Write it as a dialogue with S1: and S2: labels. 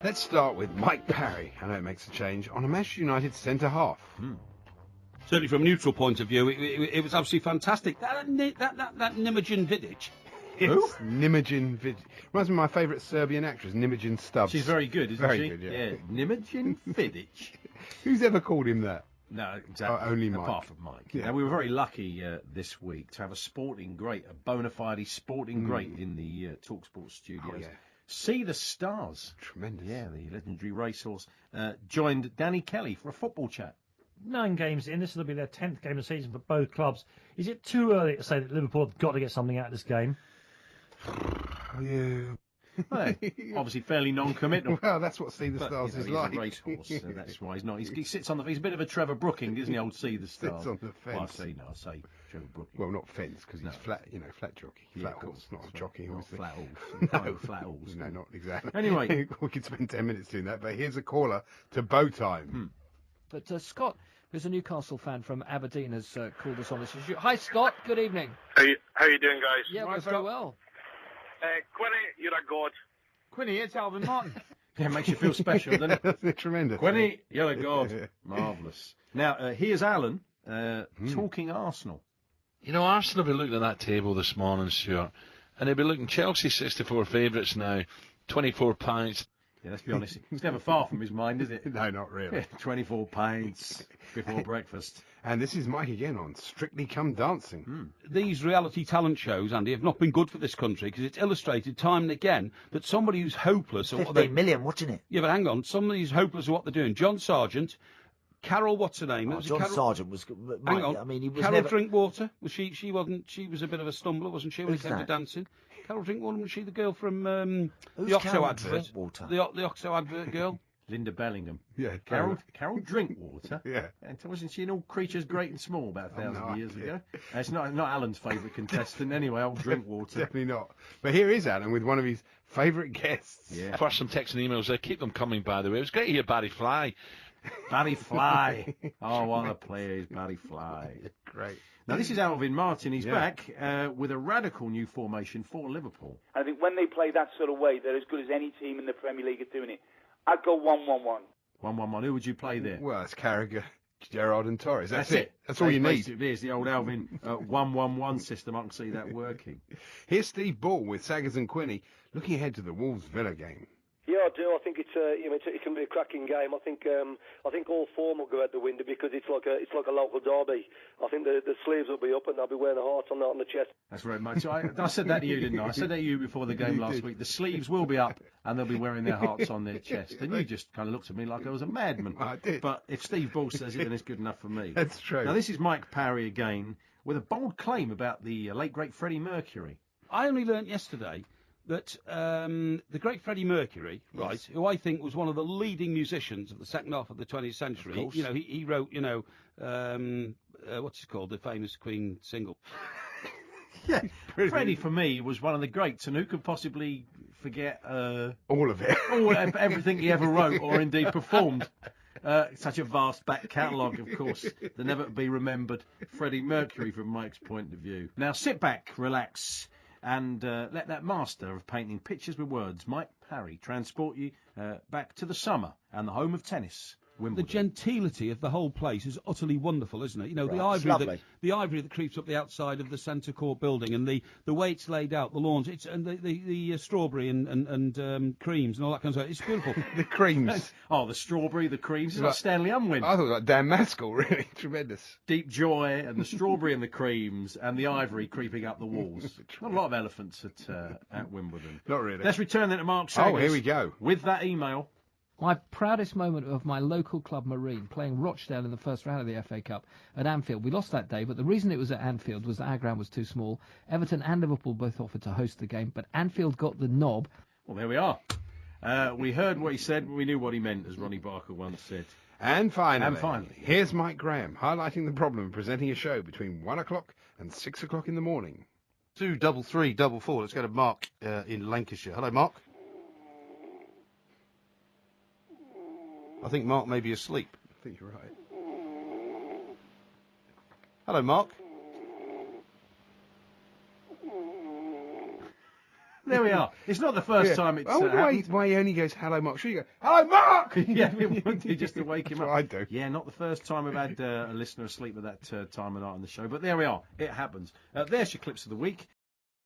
S1: Let's start with Mike Parry. I know it makes a change on a Manchester United centre-half.
S2: Certainly from a neutral point of view, it was absolutely fantastic. That Nimogen Vidic.
S1: It's Nimogen Vidic. Reminds me of my favourite Serbian actress, Nimogen Stubbs.
S3: She's very good, isn't
S1: very
S3: she?
S1: Very good, yeah.
S3: Nimogen Vidic.
S1: Who's ever called him that?
S3: No, exactly.
S1: Only Mike.
S3: Apart from Mike.
S1: Yeah.
S3: Now, we were very lucky this week to have a sporting great, a bona fide sporting great in the talkSPORT studios.
S1: Oh, yeah.
S3: See the Stars.
S1: Tremendous.
S3: Yeah, the legendary racehorse joined Danny Kelly for a football chat.
S4: 9 games in. This will be their 10th game of the season for both clubs. Is it too early to say that Liverpool have got to get something out of this game?
S1: Yeah.
S3: Well, obviously fairly non-committal.
S1: Well, that's what See the Stars
S3: He's
S1: is like.
S3: a racehorse, so that's why he's not. He sits on the. He's a bit of a Trevor Brooking, isn't he? Old See the Stars.
S1: Sits on the
S3: Well, I
S1: fence.
S3: say Trevor Brooking.
S1: Well, not fence, because he's flat, flat jockey.
S3: Yeah,
S1: Flat
S3: of
S1: horse,
S3: course.
S1: not a jockey,
S3: Not
S1: obviously.
S3: flat horse.
S1: No,
S3: flat horse.
S1: No, not exactly.
S3: Anyway.
S1: we could spend 10 minutes doing that, but here's a caller to bow time.
S5: But Scott, who's a Newcastle fan from Aberdeen, has called us on this issue. Hi, Scott. Good evening.
S6: How you doing, guys?
S5: Yeah, we're very well.
S6: Quinny, you're a god.
S2: Quinny, it's Alvin Martin.
S3: Yeah, it makes you feel special, doesn't it?
S1: That's tremendous.
S3: Quinny, you're a god. Marvellous. Now, here's Alan talking Arsenal.
S7: You know, Arsenal will be looking at that table this morning, Stuart, and they'll be looking Chelsea 64 favourites now, 24 pints.
S3: Yeah, let's be honest. It's never far from his mind, is it?
S1: No, not really.
S3: 24 pints before breakfast.
S1: And this is Mike again on Strictly Come Dancing.
S2: These reality talent shows, Andy, have not been good for this country because it's illustrated time and again that somebody who's hopeless...
S8: 15 million watching it.
S2: Yeah, but hang on. Somebody who's hopeless at what they're doing. John Sargent, Carol, what's her name?
S8: John Sargent was...
S2: Hang on.
S8: I mean, he was
S2: Carol
S8: never...
S2: Drinkwater. Was she wasn't... She was a bit of a stumbler, wasn't she, when
S8: Who's
S2: it came to
S8: that?
S2: dancing? Carol Drinkwater, was she the girl from
S8: Who's
S2: the OXO
S8: Carol
S2: advert?
S8: Drinkwater?
S2: The OXO advert girl?
S3: Linda Bellingham.
S1: Yeah,
S3: Carol Drinkwater.
S1: Yeah.
S3: And wasn't she in All Creatures Great and Small about 1,000
S1: no
S3: years
S1: idea.
S3: ago? It's not Alan's favourite contestant anyway, old Drinkwater.
S1: Definitely not. But here is Alan with one of his favourite guests.
S3: Yeah.
S7: First, some texts and emails there. Keep them coming, by the way. It was great to hear Barry Fly.
S3: Barry Fly. Oh, what a player is Barry Fly.
S1: Great.
S3: Now, this is Alvin Martin. He's back with a radical new formation for Liverpool.
S9: I think when they play that sort of way, they're as good as any team in the Premier League at doing it. I'd go 1-1-1.
S3: 1-1-1. Who would you play there?
S1: Well, it's Carragher, Gerrard and Torres. That's it. That's all
S3: That
S1: you need.
S3: basically is the old Alvin 1-1-1 system. I can see that working.
S1: Here's Steve Ball with Saggers and Quinney looking ahead to the Wolves-Villa game.
S10: Yeah, I do. I think it can be a cracking game. I think all form will go out the window because it's like a local derby. I think the sleeves will be up and they'll be wearing the heart on the chest.
S3: That's very much. I said that to you, didn't I? I said that to you before the game last week. The sleeves will be up and they'll be wearing their hearts on their chest. And you just kind of looked at me like I was a madman.
S1: I did.
S3: But if Steve Ball says it, then it's good enough for me.
S1: That's true.
S3: Now, this is Mike Parry again with a bold claim about the late, great Freddie Mercury.
S2: I only learnt yesterday that the great Freddie Mercury, right, who I think was one of the leading musicians of the second half of the 20th century.
S3: Of course.
S2: You know, he wrote, what's it called, the famous Queen single.
S3: Yeah, Freddie for me was one of the greats, and who could possibly forget
S1: All of it.
S3: everything he ever wrote or indeed performed? Such a vast back catalogue, of course, the never to be remembered Freddie Mercury from Mike's point of view. Now sit back, relax, and let that master of painting pictures with words, Mike Parry, transport you back to the summer and the home of tennis, Wimbledon.
S2: The gentility of the whole place is utterly wonderful, isn't it? You know,
S8: Right,
S2: the ivory that creeps up the outside of the centre court building, and the way it's laid out, the lawns, and the strawberry and creams and all that kind of stuff. It's beautiful.
S1: The creams.
S3: Oh, the strawberry, the creams. It's like Stanley Unwin.
S1: I thought like Dan Maskell, really. Tremendous.
S3: Deep joy and the strawberry and the creams and the ivory creeping up the walls. Not a lot of elephants at Wimbledon.
S1: Not really.
S3: Let's return then to Mark Saggers.
S1: Oh, here we go.
S3: With that email.
S5: My proudest moment of my local club, Marine, playing Rochdale in the first round of the FA Cup at Anfield. We lost that day, but the reason it was at Anfield was that our ground was too small. Everton and Liverpool both offered to host the game, but Anfield got the knob.
S3: Well, there we are. We heard what he said, but we knew what he meant, as Ronnie Barker once said.
S1: And finally,
S3: here's
S1: Mike Graham highlighting the problem of presenting a show between 1 o'clock and 6 o'clock in the morning.
S11: 23344. Let's go to Mark in Lancashire. Hello, Mark. I think Mark may be asleep.
S1: I think you're right.
S11: Hello, Mark.
S3: There we are. It's not the first time it's
S1: I wonder why he only goes, hello, Mark. Should you go, hello, Mark?
S3: Yeah, it would be just to wake him up.
S1: I do.
S3: Yeah, not the first time we've had a listener asleep at that time of night on the show, but there we are. It happens. There's your clips of the week.